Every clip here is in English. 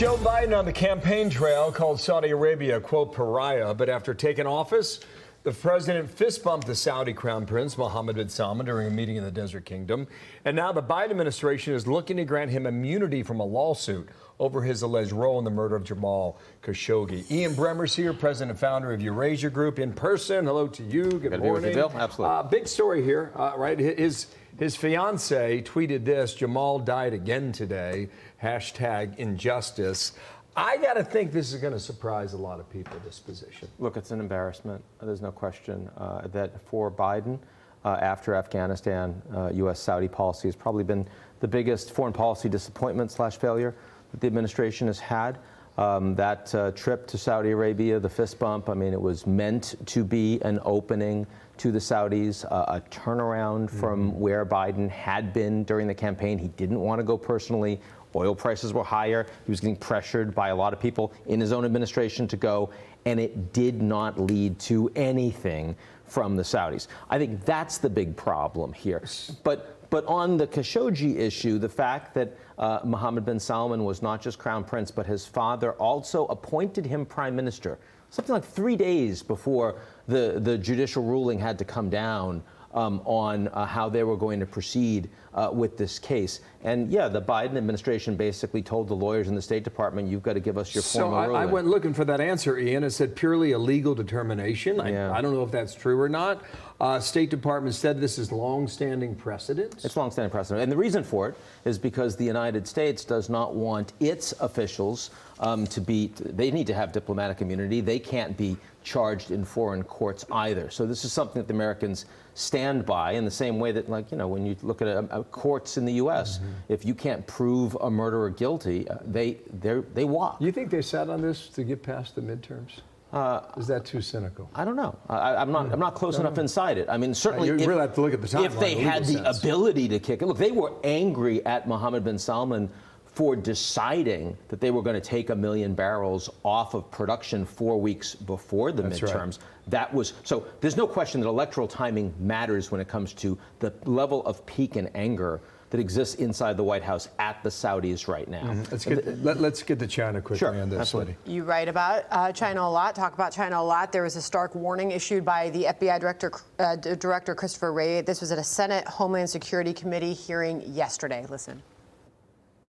Joe Biden on the campaign trail called Saudi Arabia, quote, pariah. But after taking office, the president fist bumped the Saudi crown prince, Mohammed bin Salman, during a meeting in the Desert Kingdom. And now the Biden administration is looking to grant him immunity from a lawsuit over his alleged role in the murder of Jamal Khashoggi. Ian Bremmer's here, president and founder of Eurasia Group, in person. Hello to you. Good morning. Be with you, Bill. Absolutely. Big story here, right? His fiance tweeted this: Jamal died again today. #injustice. I got to think this is going to surprise a lot of people, this position. Look, it's an embarrassment. There's no question that for Biden, after Afghanistan, U.S.-Saudi policy has probably been the biggest foreign policy disappointment / failure that the administration has had. That trip to Saudi Arabia, the fist bump, I mean, it was meant to be an opening to the Saudis, a turnaround from where Biden had been during the campaign. He didn't want to go personally. Oil prices were higher. He was getting pressured by a lot of people in his own administration to go, and it did not lead to anything from the Saudis. I think that's the big problem here. But on the Khashoggi issue, the fact that Mohammed bin Salman was not just crown prince, but his father also appointed him prime minister, something like 3 days before the judicial ruling had to come down on how they were going to proceed with this case. And yeah, the Biden administration basically told the lawyers in the State Department, you've got to give us your formal ruling. I went looking for that answer, Ian. It said purely a legal determination. Yeah. I don't know if that's true or not. State Department said this is long-standing precedent. It's long-standing precedent. And the reason for it is because the United States does not want its officials they need to have diplomatic immunity. They can't be charged in foreign courts either. So this is something that the Americans stand by in the same way that, like, you know, when you look at courts in the U.S., if you can't prove a murderer guilty, they walk. You think they sat on this to get past the midterms? Is that too cynical? I don't know. I'm not close enough inside it. I mean, certainly, you really have to look at the timeline. If they had the ability to kick it, look, they were angry at Mohammed bin Salman for deciding that they were going to take 1 million barrels off of production 4 weeks before the midterms. Right. That was so. There's no question that electoral timing matters when it comes to the level of pique and anger that exists inside the White House at the Saudis right now. Let's get to China quickly on this. Absolutely. You write about China a lot, talk about China a lot. There was a stark warning issued by the FBI Director Christopher Wray. This was at a Senate Homeland Security Committee hearing yesterday. Listen.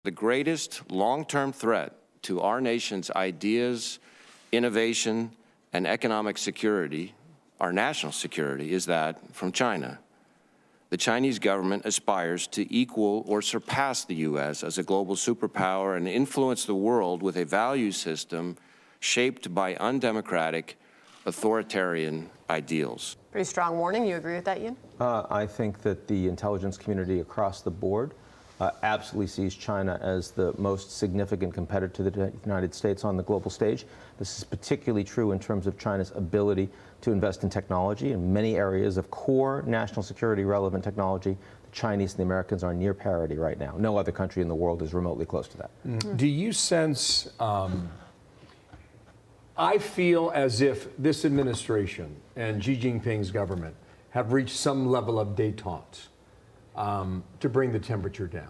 The greatest long-term threat to our nation's ideas, innovation, and economic security, our national security, is that from China. The Chinese government aspires to equal or surpass the U.S. as a global superpower and influence the world with a value system shaped by undemocratic, authoritarian ideals. Pretty strong warning. You agree with that, Ian? I think that the intelligence community across the board absolutely sees China as the most significant competitor to the United States on the global stage. This is particularly true in terms of China's ability to invest in technology. In many areas of core national security relevant technology, the Chinese and the Americans are near parity right now. No other country in the world is remotely close to that. Do you sense, I feel as if this administration and Xi Jinping's government have reached some level of détente to bring the temperature down.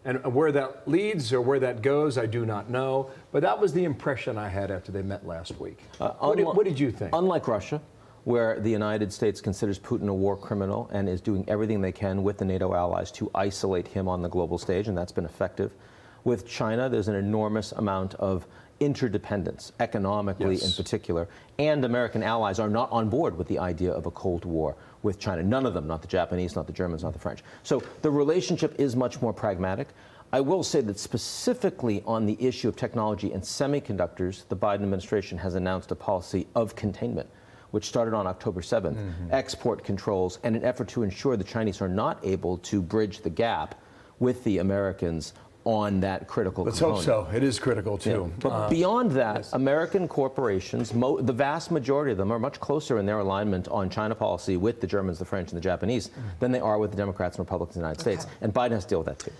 And where that leads or where that goes, I do not know. But that was the impression I had after they met last week. What did you think? Unlike Russia, where the United States considers Putin a war criminal and is doing everything they can with the NATO allies to isolate him on the global stage, and that's been effective. With China, there's an enormous amount of interdependence, economically in particular, and American allies are not on board with the idea of a Cold War with China. None of them, not the Japanese, not the Germans, not the French. So the relationship is much more pragmatic. I will say that specifically on the issue of technology and semiconductors, the Biden administration has announced a policy of containment, which started on October 7th, export controls, and an effort to ensure the Chinese are not able to bridge the gap with the Americans on that critical component. Let's hope so. It is critical, too. Yeah. But beyond that, American corporations, the vast majority of them are much closer in their alignment on China policy with the Germans, the French, and the Japanese than they are with the Democrats and Republicans in the United States. And Biden has to deal with that, too.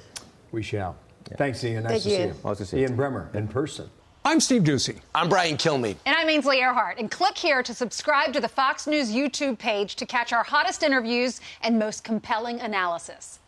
We shall. Yeah. Thanks, Ian. Nice to see you. Nice to see you. Ian Bremmer, in person. I'm Steve Ducey. I'm Brian Kilmeade. And I'm Ainsley Earhart. And click here to subscribe to the Fox News YouTube page to catch our hottest interviews and most compelling analysis.